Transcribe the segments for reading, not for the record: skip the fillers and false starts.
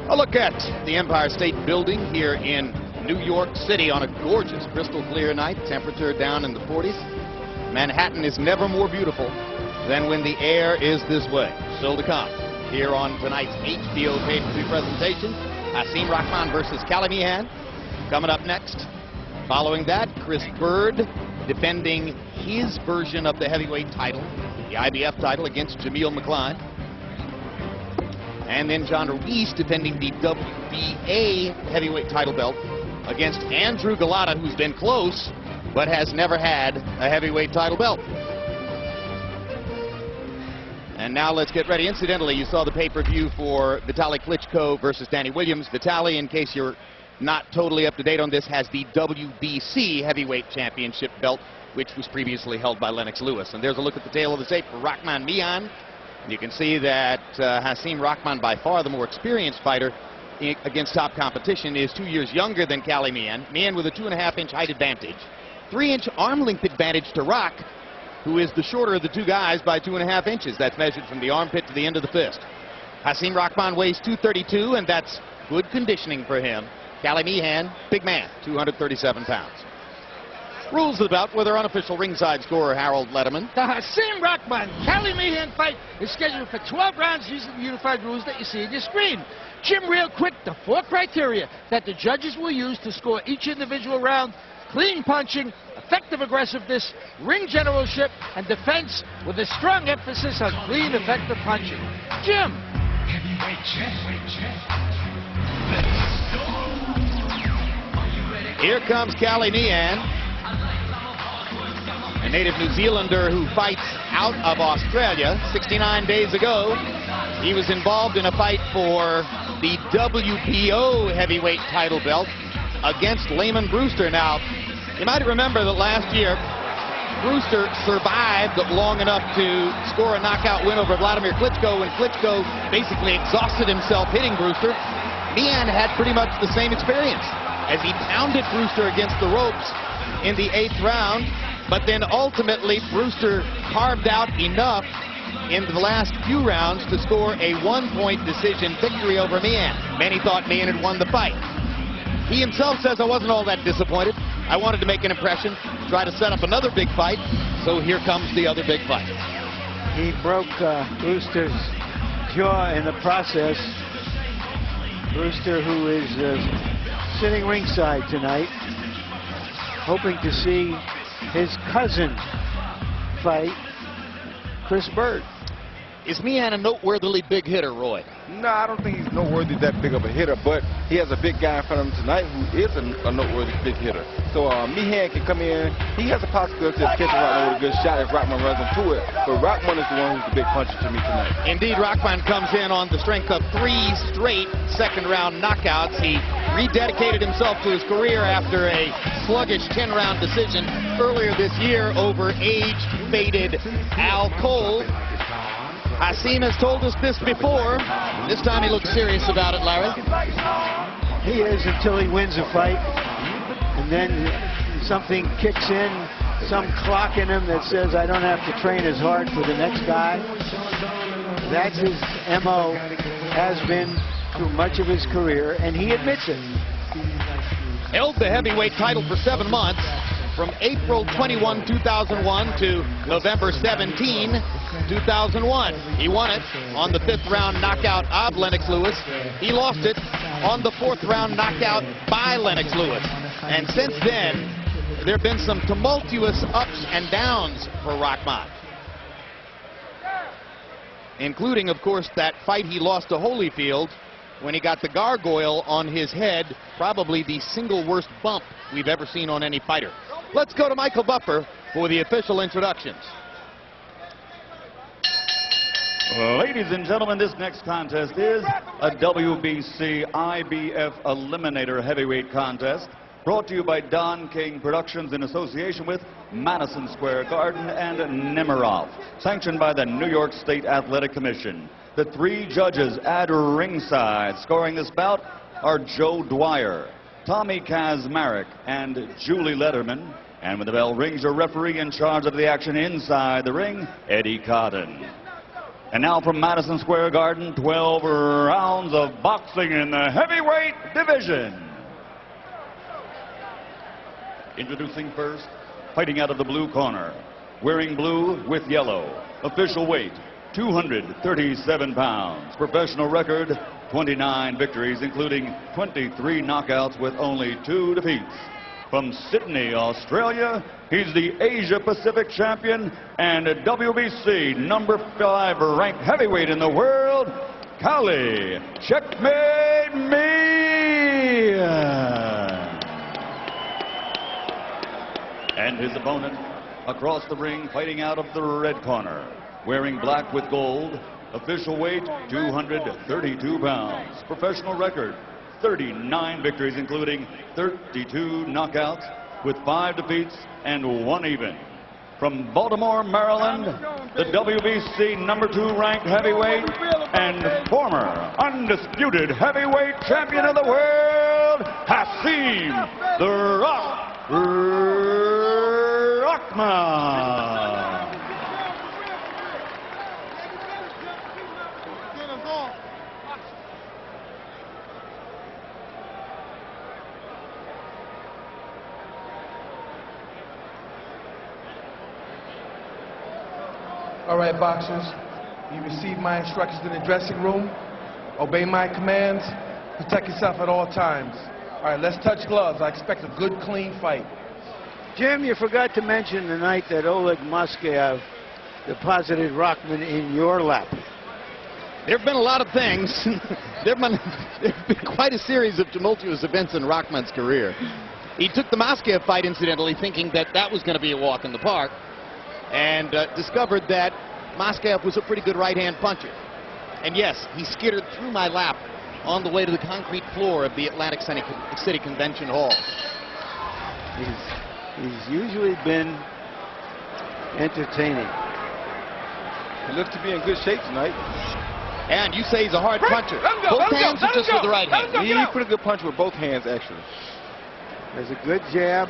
A look at the Empire State Building here in New York City on a gorgeous crystal clear night. Temperature down in the 40s. Manhattan is never more beautiful than when the air is this way. Still to come here on tonight's HBO pay-per-view presentation. Hasim Rahman versus Meehan. Coming up next. Following that, Chris Bird defending his version of the heavyweight title, the IBF title, against Jameel McCline. And then John Ruiz defending the WBA heavyweight title belt against Andrew Galata, who's been close but has never had a heavyweight title belt. And now let's get ready. Incidentally, you saw the pay-per-view for Vitaly Klitschko versus Danny Williams. Vitaly, in case you're not totally up to date on this, has the WBC heavyweight championship belt, which was previously held by Lennox Lewis. And there's a look at the tail of the tape for Rahman Meehan. You can see that Hasim Rahman, by far the more experienced fighter against top competition, is 2 years younger than Meehan. Meehan with a 2.5-inch height advantage. 3-inch arm length advantage to Rock, who is the shorter of the two guys by 2.5 inches. That's measured from the armpit to the end of the fist. Hasim Rahman weighs 232, and that's good conditioning for him. Meehan, big man, 237 pounds. Rules of the bout with our unofficial ringside scorer, Harold Letterman. The Hasim Rahman Meehan fight is scheduled for 12 rounds using the unified rules that you see on your screen. Jim, real quick, the 4 criteria that the judges will use to score each individual round: clean punching, effective aggressiveness, ring generalship, and defense, with a strong emphasis on clean, effective punching. Jim. Heavyweight champ. Let's go. Here comes Meehan, a native New Zealander who fights out of Australia. 69 days ago, he was involved in a fight for the WBO heavyweight title belt against Lamon Brewster. Now, you might remember that last year, Brewster survived long enough to score a knockout win over Vladimir Klitschko, and Klitschko basically exhausted himself hitting Brewster. Meehan had pretty much the same experience as he pounded Brewster against the ropes in the 8th round, but then ultimately Brewster carved out enough in the last few rounds to score a 1-point decision victory over Meehan. Many thought Meehan had won the fight. He himself says, "I wasn't all that disappointed. I wanted to make an impression, try to set up another big fight, so here comes the other big fight." He broke Brewster's jaw in the process. Brewster, who is sitting ringside tonight, hoping to see his cousin fight Chris Bird. Is Meehan a noteworthily big hitter, Roy? No, I don't think he's noteworthy that big of a hitter, but he has a big guy in front of him tonight who is a noteworthy big hitter. So Meehan can come in. He has a possibility of catching Rahman with a good shot if Rahman runs into it, but Rahman is the one who's the big puncher to me tonight. Indeed, Rahman comes in on the strength of 3 straight second-round knockouts. He rededicated himself to his career after a sluggish 10-round decision earlier this year over age-faded Al Cole. Hasim has told us this before. This time he looks serious about it, Larry. He is, until he wins a fight, and then something kicks in, some clock in him that says, "I don't have to train as hard for the next guy." That's his MO, has been through much of his career, and he admits it. Held the heavyweight title for 7 months, from April 21, 2001 to November 17, 2001. He won it on the 5th round knockout of Lennox Lewis. He lost it on the 4th round knockout by Lennox Lewis. And since then, there have been some tumultuous ups and downs for Rahman, including, of course, that fight he lost to Holyfield when he got the gargoyle on his head, probably the single worst bump we've ever seen on any fighter. Let's go to Michael Buffer for the official introductions. Ladies and gentlemen, this next contest is a WBC IBF Eliminator Heavyweight Contest, brought to you by Don King Productions in association with Madison Square Garden and Nemiroff, sanctioned by the New York State Athletic Commission. The 3 judges at ringside scoring this bout are Joe Dwyer, Tommy Kazmarek, and Julie Letterman. And when the bell rings, your referee in charge of the action inside the ring, Eddie Cotton. And now from Madison Square Garden, 12 rounds of boxing in the heavyweight division. Introducing first, fighting out of the blue corner, wearing blue with yellow. Official weight, 237 pounds. Professional record, 29 victories, including 23 knockouts with only 2 defeats. From Sydney, Australia, he's the Asia Pacific champion and a WBC number 5 ranked heavyweight in the world, Kali Checkmate Meehan. And his opponent across the ring, fighting out of the red corner, wearing black with gold. Official weight, 232 pounds. Professional record, 39 victories, including 32 knockouts with 5 defeats and 1 even. From Baltimore, Maryland, the WBC number 2 ranked heavyweight and former undisputed heavyweight champion of the world, Hasim the Rock Rahman. All right, boxers, you received my instructions in the dressing room. Obey my commands. Protect yourself at all times. All right, let's touch gloves. I expect a good, clean fight. Jim, you forgot to mention the night that Oleg Moskayev deposited Rahman in your lap. There have been a lot of things. there have been quite a series of tumultuous events in Rahman's career. He took the Moskayev fight, incidentally, thinking that that was going to be a walk in the park, and discovered that Moskayev was a pretty good right-hand puncher. And yes, he skittered through my lap on the way to the concrete floor of the Atlantic City Convention Hall. He's usually been entertaining. He looks to be in good shape tonight. And you say he's a hard puncher. Both hands or just with the right hand? He's a pretty good puncher with both hands, actually. There's a good jab.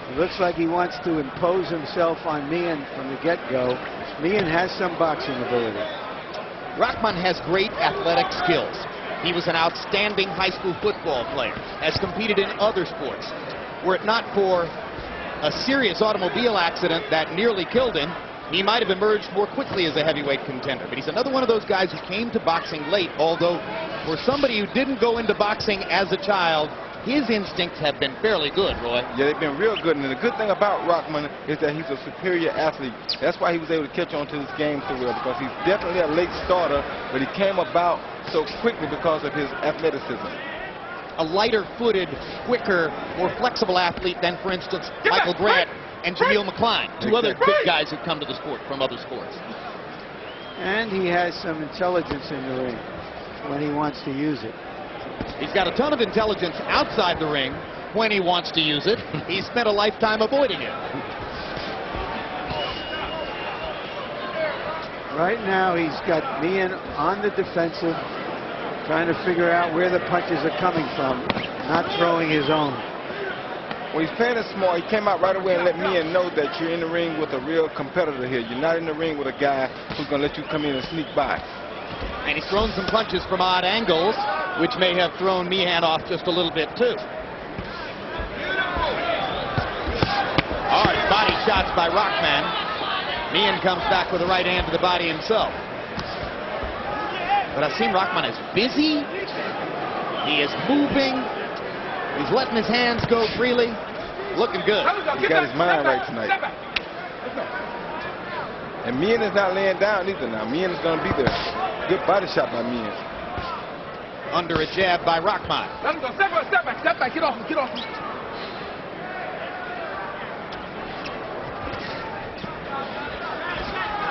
It looks like he wants to impose himself on Meehan from the get-go. Meehan has some boxing ability. Rahman has great athletic skills. He was an outstanding high school football player, has competed in other sports. Were it not for a serious automobile accident that nearly killed him, he might have emerged more quickly as a heavyweight contender. But he's another one of those guys who came to boxing late, although for somebody who didn't go into boxing as a child, his instincts have been fairly good, Roy. Yeah, they've been real good. And the good thing about Rahman is that he's a superior athlete. That's why he was able to catch on to this game so well, because he's definitely a late starter, but he came about so quickly because of his athleticism. A lighter-footed, quicker, more flexible athlete than, for instance, Michael Grant and Jameel McCline, two other good guys who come to the sport from other sports. And he has some intelligence in the ring when he wants to use it. He's got a ton of intelligence outside the ring when he wants to use it. He's spent a lifetime avoiding it. Right now, he's got Meehan on the defensive, trying to figure out where the punches are coming from, not throwing his own. Well, he's playing it smart. He came out right away and let Meehan know that you're in the ring with a real competitor here. You're not in the ring with a guy who's going to let you come in and sneak by. And he's thrown some punches from odd angles, which may have thrown Meehan off just a little bit, too. Hard body shots by Rahman. Meehan comes back with a right hand to the body himself. But I've seen Rahman is busy. He is moving. He's letting his hands go freely. Looking good. He's got his mind right tonight. And Meehan is not laying down either now. Meehan is going to be there. Good body shot by Meehan. Under a jab by Rahman. Let him go. Step back. Get off him.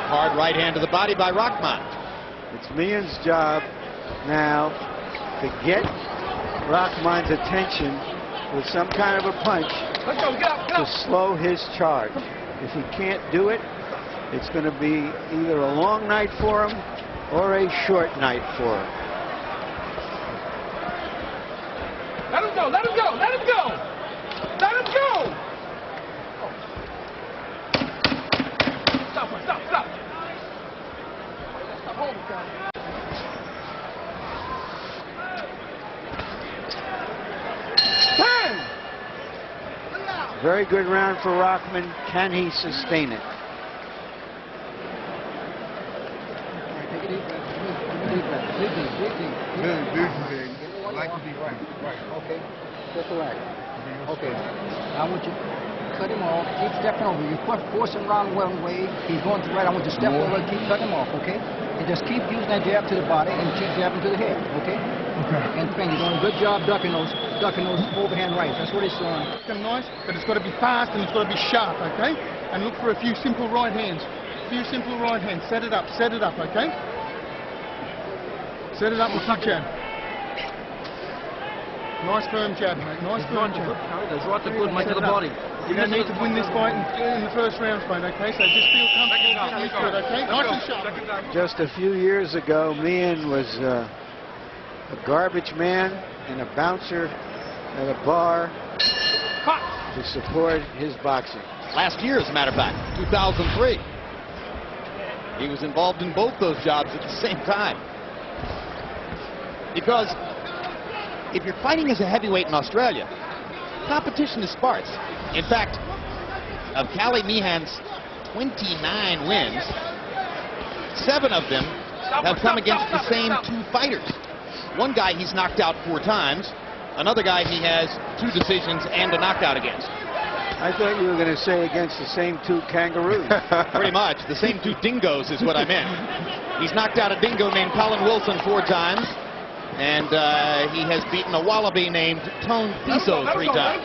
Hard right hand to the body by Rahman. It's Meehan's job now to get Rahman's attention with some kind of a punch to slow his charge. If he can't do it, it's going to be either a long night for him or a short night for him. Let him go. Stop. Very good round for Rahman. Can he sustain it? Take a deep breath. Deep breath. Breathe. I like to be right. Okay. Just relax. Okay. I want you to cut him off. Keep stepping over. You force him around one way. He's going to the right. I want you to step over and keep cutting him off, okay? And just keep using that jab to the body and keep jabbing to the head, okay? Okay. And you're doing a good job ducking those overhand rights. That's what he's doing. Nice, but it's got to be fast and it's got to be sharp, okay? And look for a few simple right hands. Set it up, okay? Set it up with a jab. Nice firm jab, mate. Nice firm jab. That's right, the good mate to the body. You don't need to win this fight in the first round, mate, okay? So just feel comfortable, get used to it, okay? Nice and sharp. Just a few years ago, Meehan was a garbage man and a bouncer at a bar to support his boxing. Last year, as a matter of fact, 2003. He was involved in both those jobs at the same time. Because if you're fighting as a heavyweight in Australia, competition is sparse. In fact, of Cali Meehan's 29 wins, 7 of them have come against the same 2 fighters. One guy he's knocked out 4 times. Another guy he has 2 decisions and a knockout against. I thought you were going to say against the same 2 kangaroos. Pretty much. The same 2 dingoes is what I meant. He's knocked out a dingo named Colin Wilson 4 times. And he has beaten a wallaby named Tone Piso 3 times.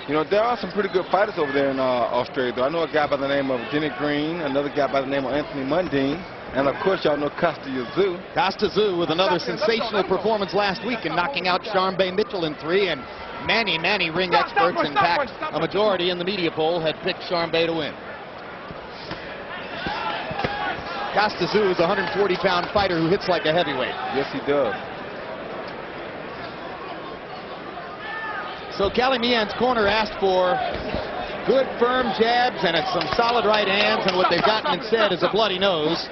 You know, there are some pretty good fighters over there in Australia, though. I know a guy by the name of Denny Green, another guy by the name of Anthony Mundine, and of course y'all know Costa Yazoo. Costa Zoo with another sensational performance last week in knocking out Sharmba Mitchell in 3, and many ring experts, in fact a majority in the media poll, had picked Sharmba to win. Costa Zoo is a 140-pound fighter who hits like a heavyweight. Yes, he does. So Cali Meehan's corner asked for good firm jabs and some solid right hands, and what they've gotten instead is a bloody nose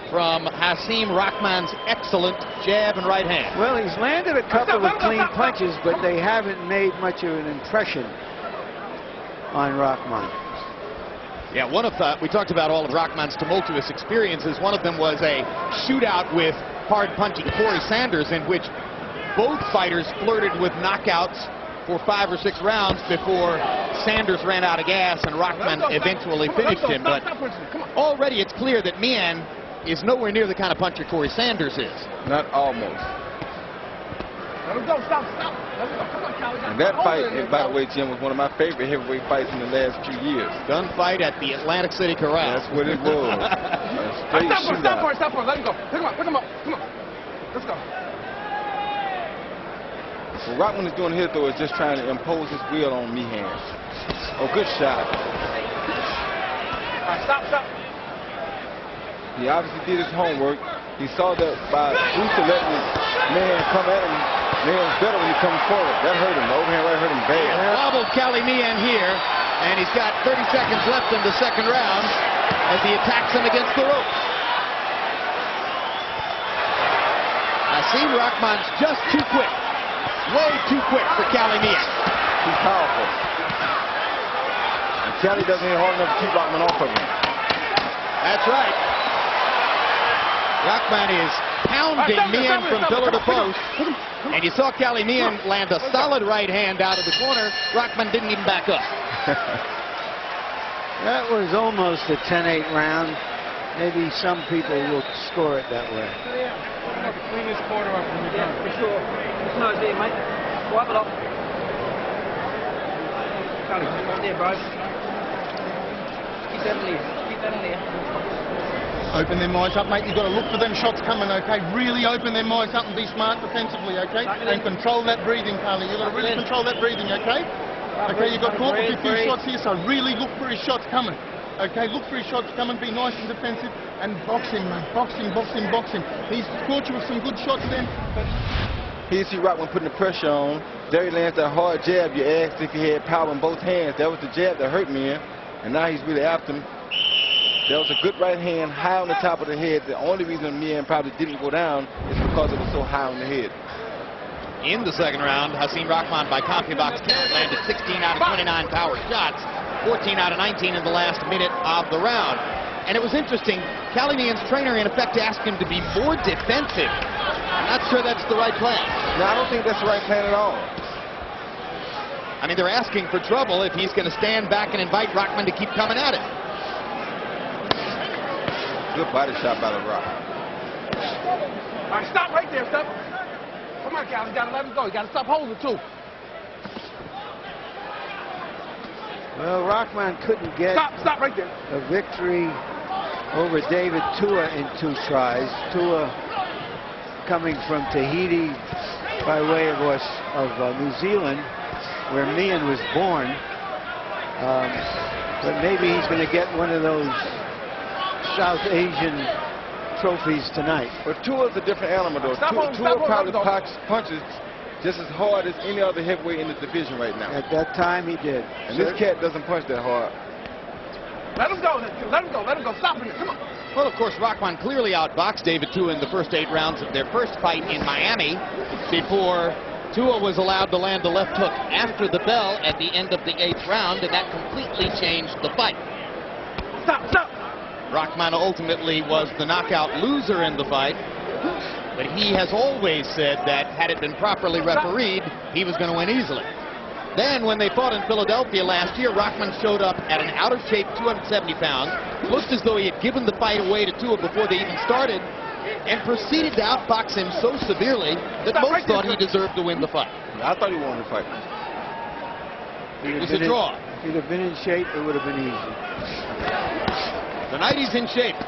from Hasim Rahman's excellent jab and right hand. Well, he's landed a couple of clean punches, but they haven't made much of an impression on Rahman. Yeah, we talked about all of Rahman's tumultuous experiences. One of them was a shootout with hard-punching Corey Sanders, in which both fighters flirted with knockouts for 5 or 6 rounds before Sanders ran out of gas and Rahman eventually finished him. But already it's clear that Meehan is nowhere near the kind of puncher Corey Sanders is. Not almost. Let him go, stop. Let him go. Come on, Calvin. And that fight, by the way, Jim, was one of my favorite heavyweight fights in the last few years. Gunfight at the Atlantic City Corral. That's what it was. A straight shootout. Stop for it. Let him go. Pick him up. Come on. Let's go. What Rahman is doing here, though, is just trying to impose his will on Meehan. Oh, good shot. All right, stop. He obviously did his homework. He saw that by Brewster letting Meehan come at him, Meehan's better when he comes forward. That hurt him. The overhand right hurt him bad. Wobbled Cali Meehan here, and he's got 30 seconds left in the second round as he attacks him against the ropes. Hasim Rahman's just too quick. Way too quick for Cali Meehan. He's powerful. And Cali doesn't hit hard enough to keep Rahman off of him. That's right. Rahman is pounding Meehan from pillar to post. And you saw Cali Meehan land a solid right hand out of the corner. Rahman didn't even back up. That was almost a 10-8 round. Maybe some people will score it that way. Clean this corner up when you're done. For sure. It's nice there, mate. Wipe it up. Charlie, right there, bro. Keep that in there. Open their minds up, mate. You've got to look for them shots coming, okay? Really open their minds up and be smart defensively, okay? And control that breathing, Carly. You've got to really control that breathing, okay? Okay, you've got caught with a few shots here, so really look for his shots coming. Okay, look for his shots coming, be nice and defensive, and box him, mate. Box him. He's caught you with some good shots then. Here you see Rahman putting the pressure on. There he lands that hard jab. You asked if he had power in both hands. That was the jab that hurt Meehan, and now he's really after him. That was a good right hand, high on the top of the head. The only reason Meehan probably didn't go down is because it was so high on the head. In the second round, Hasim Rahman by CompuBox count landed 16 out of 29 power shots, 14 out of 19 in the last minute of the round. And it was interesting, Cali Meehan's trainer in effect asked him to be more defensive. I'm not sure that's the right plan. No, I don't think that's the right plan at all. I mean, they're asking for trouble if he's going to stand back and invite Rahman to keep coming at it. Good body shot by the Rock. All right, stop right there, stop. Come on, Cal, you gotta let him go. You gotta stop holding too. Well, Rahman couldn't get Stop right there. a victory over David Tua in 2 tries. Tua coming from Tahiti by way of New Zealand, where Meehan was born. But maybe he's going to get one of those South Asian trophies tonight. But Tua's a different animal, though. Tua probably punches just as hard as any other heavyweight in the division right now. At that time, he did. And this cat doesn't punch that hard. Let him go, let him go, let him go. Stop him, come on. Well, of course, Rahman clearly outboxed David Tua in the first 8 rounds of their first fight in Miami before Tua was allowed to land the left hook after the bell at the end of the 8th round, and that completely changed the fight. Stop. Rahman ultimately was the knockout loser in the fight, but he has always said that had it been properly refereed, he was going to win easily. Then when they fought in Philadelphia last year, Rahman showed up at an out-of-shape 270 pounds, looked as though he had given the fight away to Tua before they even started, and proceeded to outbox him so severely that most thought he deserved to win the fight. I thought he won the fight. It was a draw. If he'd have been in shape, it would have been easy. Tonight he's in shape.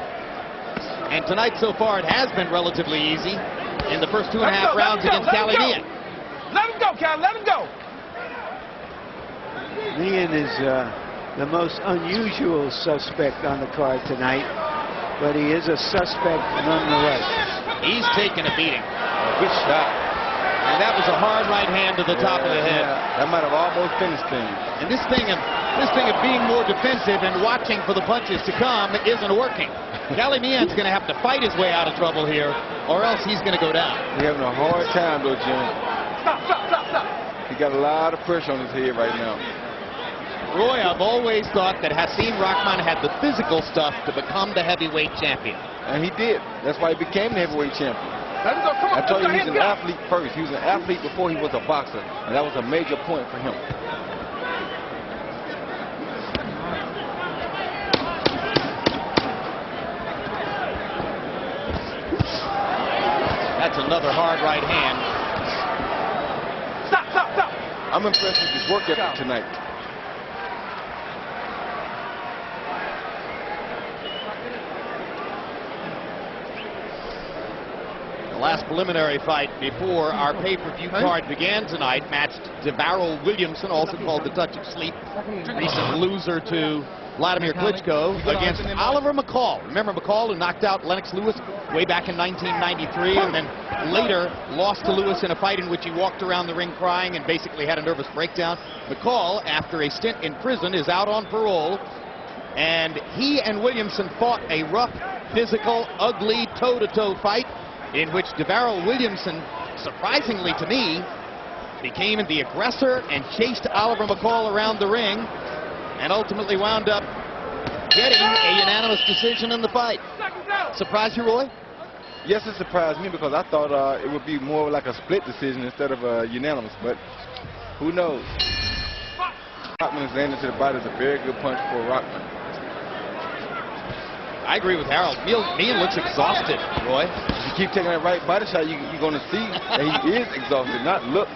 And tonight so far it has been relatively easy in the first 2.5 rounds against Cali Meehan. Let him go, Cal, let him go. Meehan is the most unusual suspect on the card tonight, but he is a suspect nonetheless. He's taken a beating. Good shot. And that was a hard right hand to the top of the head. That might have almost finished things. And this thing of being more defensive and watching for the punches to come isn't working. Cali Meehan's going to have to fight his way out of trouble here, or else he's going to go down. He's having a hard time, though, Jim. Stop. He got a lot of pressure on his head right now. Roy, I've always thought that Hasim Rahman had the physical stuff to become the heavyweight champion. And he did. That's why he became the heavyweight champion. Let him go, come on. I told you he's an athlete first. He was an athlete before he was a boxer. And that was a major point for him. That's another hard right hand. Stop. I'm impressed with his work ethic tonight. Last preliminary fight before our pay-per-view card began tonight matched DeVarrell Williamson, also called the Touch of Sleep, recent loser to Vladimir Klitschko, against Oliver McCall. Remember McCall, who knocked out Lennox Lewis way back in 1993 and then later lost to Lewis in a fight in which he walked around the ring crying and basically had a nervous breakdown. McCall, after a stint in prison, is out on parole, and he and Williamson fought a rough, physical, ugly, toe-to-toe fight in which DeVarrell Williamson, surprisingly to me, became the aggressor and chased Oliver McCall around the ring and ultimately wound up getting a unanimous decision in the fight. Surprised you, Roy? Yes, it surprised me because I thought it would be more like a split decision instead of a unanimous, but who knows? Rahman's landing to the body is a very good punch for Rahman. I agree with Harold. Meehan looks exhausted, Roy. If you keep taking that right body shot, you're going to see that he is exhausted, not looks.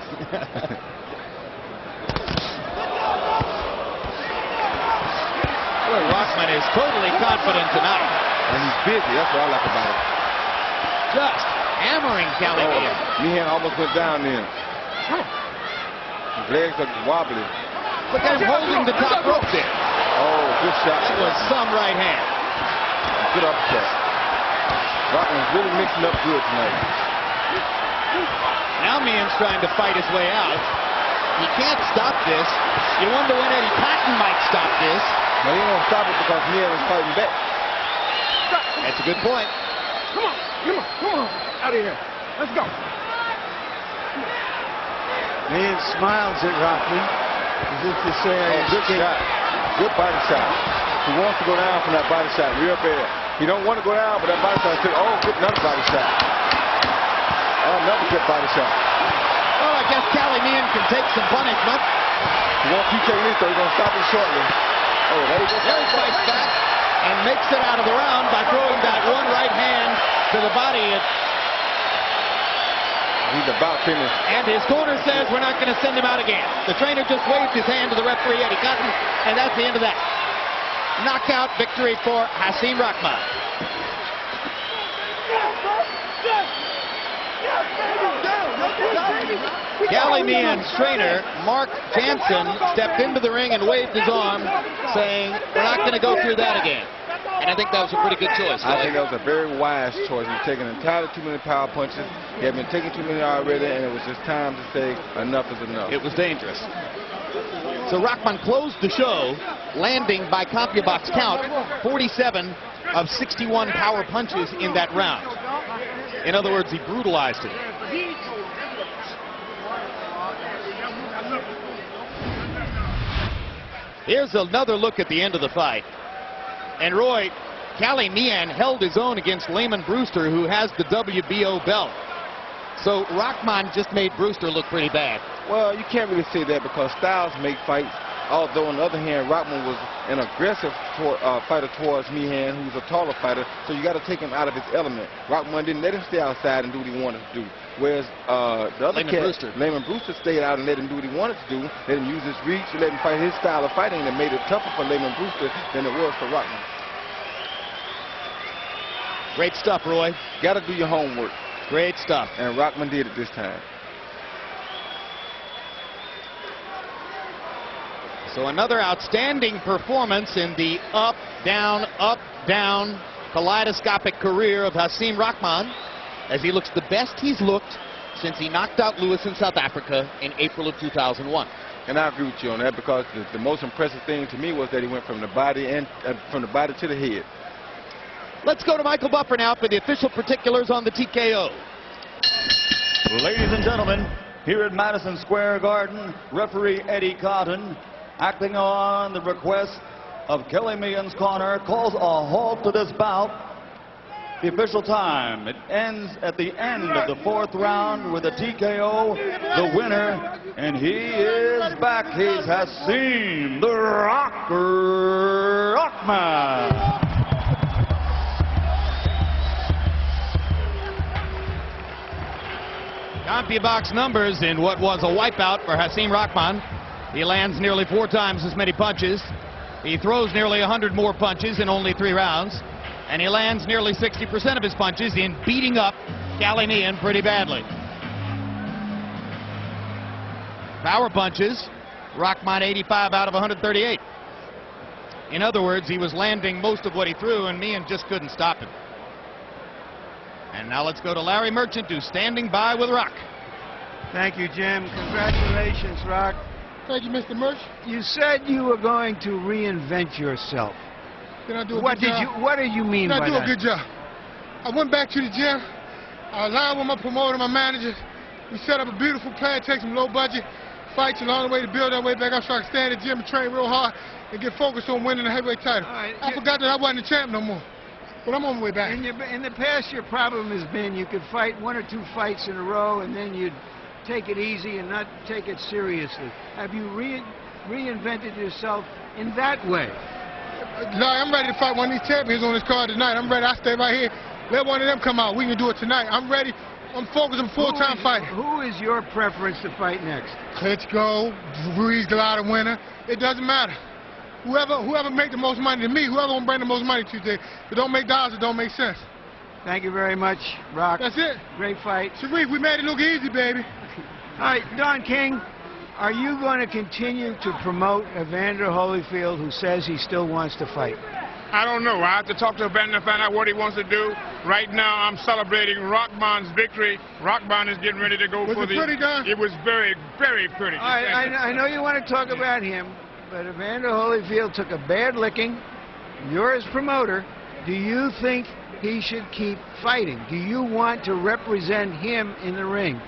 Well, Rahman is totally confident tonight. And he's busy. That's what I like about it. Just hammering Cali Meehan. Meehan almost went down then. His legs are wobbly. Look at him holding the top rope there. Oh, good shot. That was some right hand. Good upset. Rahman's really mixing up good tonight. Now Meehan's trying to fight his way out. He can't stop this. You wonder when Eddie Patton might stop this. But he won't stop it because Meehan is fighting back. That's a good point. Come on. Out of here. Let's go. Meehan smiles at Rahman as if to say, Good shot. Good body shot. He wants to go down from that body shot real bad. He don't want to go down, but that body shot took, good, another body shot. Another good body shot. Well, I guess Meehan can take some punishment. He won't keep taking this, though. He's going to stop him shortly. Oh, there he goes. There he fights back and makes it out of the round by throwing that one right hand to the body. He's about finished. And his corner says we're not going to send him out again. The trainer just waved his hand to the referee, Eddie Cotton, and that's the end of that. Knockout victory for Hasim Rahman. Meehan's trainer, Mark Jansen, stepped into the ring and waved his arm, saying, we're not going to go through that again. And I think that was a pretty good choice. I think that was a very wise choice. He's taking entirely too many power punches. He had been taking too many already, and it was just time to say enough is enough. It was dangerous. So Rahman closed the show, landing by CompuBox count 47 of 61 power punches in that round. In other words, he brutalized him. Here's another look at the end of the fight. And Roy, Meehan held his own against Layman Brewster, who has the WBO belt. So Rahman just made Brewster look pretty bad. Well, you can't really say that because styles make fights. Although, on the other hand, Rahman was an aggressive fighter towards Meehan, who's a taller fighter, so you got to take him out of his element. Rahman didn't let him stay outside and do what he wanted to do. Whereas the other Layman Brewster stayed out and let him do what he wanted to do, let him use his reach, let him fight his style of fighting, and it made it tougher for Layman Brewster than it was for Rahman. Great stuff, Roy. Got to do your homework. Great stuff. And Rahman did it this time. So another outstanding performance in the up, down, kaleidoscopic career of Hasim Rahman, as he looks the best he's looked since he knocked out Lewis in South Africa in April of 2001. And I agree with you on that because the most impressive thing to me was that he went from the body to the head. Let's go to Michael Buffer now for the official particulars on the TKO. Ladies and gentlemen, here at Madison Square Garden, referee Eddie Cotton, acting on the request of Meehan's corner, calls a halt to this bout. The official time, it ends at the end of the fourth round with a TKO, the winner, and he is back. He's Hasim the Rocker Rahman. CompuBox numbers in what was a wipeout for Hasim Rahman. He lands nearly 4 times as many punches. He throws nearly 100 more punches in only 3 rounds. And he lands nearly 60% of his punches in beating up Meehan pretty badly. Power punches, Rahman 85 out of 138. In other words, he was landing most of what he threw, and Meehan just couldn't stop him. And now let's go to Larry Merchant, who's standing by with Rock. Thank you, Jim. Congratulations, Rock. Thank you, Mr. Merch. You said you were going to reinvent yourself. Did I do a good job? What do you mean by that? Did I do a good job? I went back to the gym. I aligned with my promoter, my manager. We set up a beautiful plan, take some low budget fights along the way to build our way back up so I can stay in the gym and train real hard and get focused on winning the heavyweight title. Right, I forgot that I wasn't the champ no more. But I'm on my way back. In the past, your problem has been you could fight 1 or 2 fights in a row and then you'd take it easy and not take it seriously. Have you reinvented yourself in that way? No, I'm ready to fight one of these champions on this card tonight. I'm ready. I stay right here. Let one of them come out. We can do it tonight. I'm ready. I'm focused. I'm full-time fighting. Who is your preference to fight next? Klitschko, Ruiz, Galata winner. It doesn't matter. Whoever make the most money to me, whoever will bring the most money to you. If it don't make dollars, it don't make sense. Thank you very much, Rock. That's it. Great fight. Sharif, we made it look easy, baby. All right, Don King, are you going to continue to promote Evander Holyfield, who says he still wants to fight? I don't know. I have to talk to Evander and find out what he wants to do. Right now, I'm celebrating Rahman's victory. Rahman is getting ready to go for the... Was it pretty, Don? It was very, very pretty. I know you want to talk about him, but Evander Holyfield took a bad licking. You're his promoter. Do you think he should keep fighting? Do you want to represent him in the ring?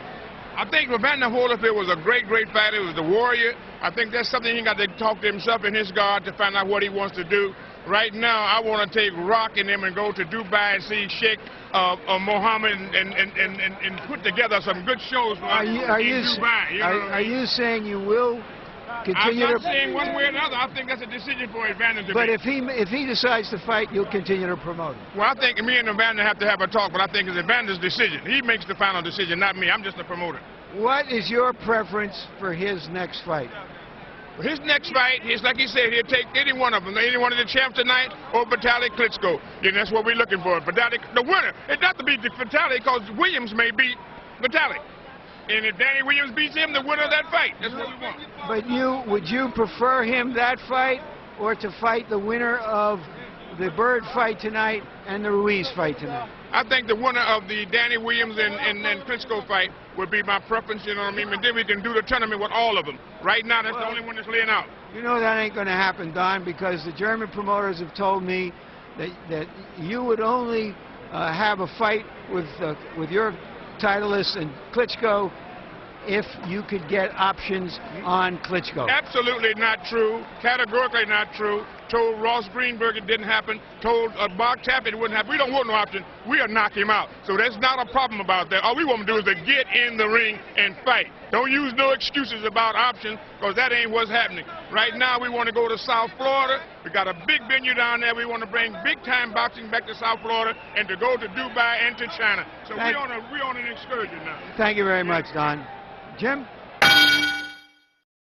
I think Evander Holyfield was a great fighter. He was the warrior. I think that's something he got to talk to himself and his guard to find out what he wants to do. Right now, I want to take Rock and them and go to Dubai and see Sheikh Mohammed and put together some good shows in Dubai. Are you saying you will continue I'm not saying one way or the other. I think that's a decision for Evander to But make. if he decides to fight, you'll continue to promote him. Well, I think me and Evander have to have a talk, but I think it's Evander's decision. He makes the final decision, not me. I'm just a promoter. What is your preference for his next fight? His next fight, he's like he said, he'll take any one of them, any one of the champs tonight or Vitaly Klitschko. And that's what we're looking for. Vitaly, the winner. It's not to beat Vitaly because Williams may beat Vitaly. And if Danny Williams beats him, the winner of that fight. That's what we want. But would you prefer him that fight or to fight the winner of the Bird fight tonight and the Ruiz fight tonight? I think the winner of the Danny Williams and Klitschko fight would be my preference, you know what I mean? And then we can do the tournament with all of them. Right now, that's the only one that's laying out. You know that ain't going to happen, Don, because the German promoters have told me that you would only have a fight with your titleist and Klitschko if you could get options on Klitschko. Absolutely not true. Categorically not true. Told Ross Greenberg it didn't happen. Told Mark Tappet it wouldn't happen. We don't want no option. We'll knock him out. So there's not a problem about that. All we want to do is to get in the ring and fight. Don't use no excuses about options because that ain't what's happening. Right now we want to go to South Florida. We got a big venue down there. We want to bring big-time boxing back to South Florida and to go to Dubai and to China. So we're on an excursion now. Thank you very much, Don. Jim?